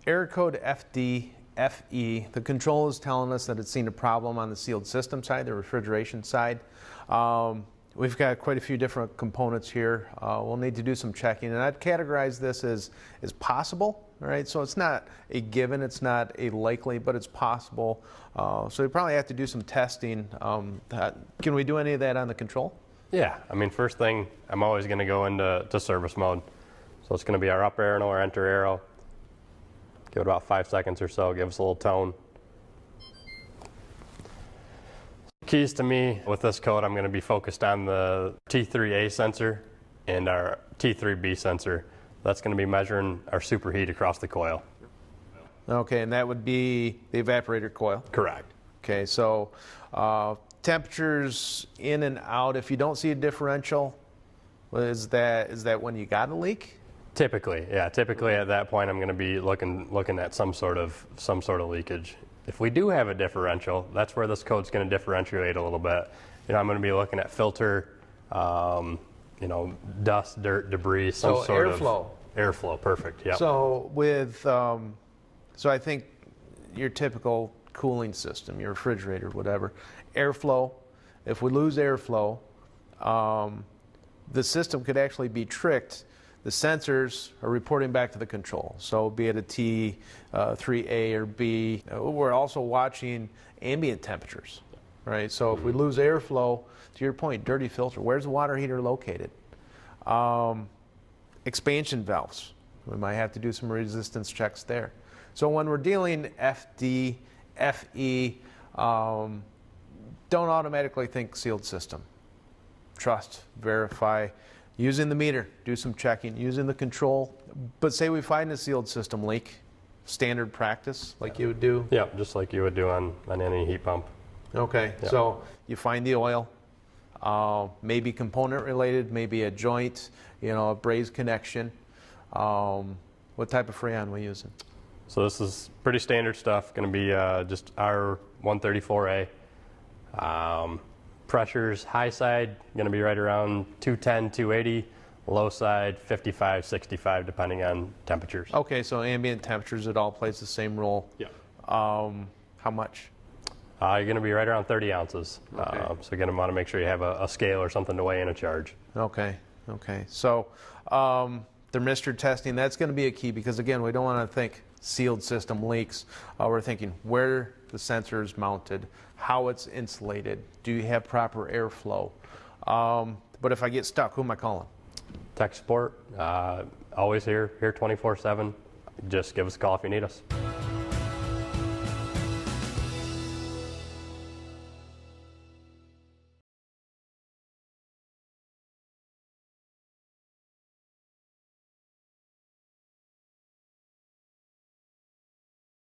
error code FE. The control is telling us that it's seen a problem on the sealed system side, the refrigeration side. We've got quite a few different components here. We'll need to do some checking, and I'd categorize this as possible. All right, so it's not a given, it's not a likely, but it's possible. So we probably have to do some testing. Can we do any of that on the control? Yeah, I mean, first thing, I'm always going to go into service mode. So it's going to be our up arrow or enter arrow. Give it about 5 seconds or so, give us a little tone. Keys to me with this code, I'm going to be focused on the T3A sensor and our T3B sensor. That's going to be measuring our superheat across the coil. Okay, and that would be the evaporator coil? Correct. Okay, so temperatures in and out, if you don't see a differential, is that when you got a leak? Typically, yeah. Typically at that point I'm going to be looking at some sort of leakage. If we do have a differential, that's where this code's going to differentiate a little bit. I'm going to be looking at filter, dust, dirt, debris, some sort of airflow. Perfect. Yeah. So so I think your typical cooling system, your refrigerator, whatever, airflow. If we lose airflow, the system could actually be tricked. The sensors are reporting back to the control. So be it a T3A or B. We're also watching ambient temperatures, right? So if we lose airflow, to your point, dirty filter, where's the water heater located? Expansion valves. We might have to do some resistance checks there. So when we're dealing FD, FE, don't automatically think sealed system. Trust, verify. Using the meter, do some checking, using the control. But say we find a sealed system leak, standard practice like you would do? Yeah, just like you would do on any heat pump. Okay, yeah. So you find the oil, maybe component related, maybe a joint, a brazed connection. What type of Freon are we using? So this is pretty standard stuff, going to be just our 134A. Pressures, high side, going to be right around 210, 280. Low side, 55, 65, depending on temperatures. Okay, so ambient temperatures, it all plays the same role. Yeah. How much? You're going to be right around 30 ounces. Okay. So you're going to want to make sure you have a scale or something to weigh in a charge. Okay. So thermistor testing, that's going to be a key because, again, we don't want to think sealed system leaks. We're thinking where the sensor is mounted, how it's insulated, do you have proper airflow? But if I get stuck, who am I calling? Tech support, always here 24/7. Just give us a call if you need us.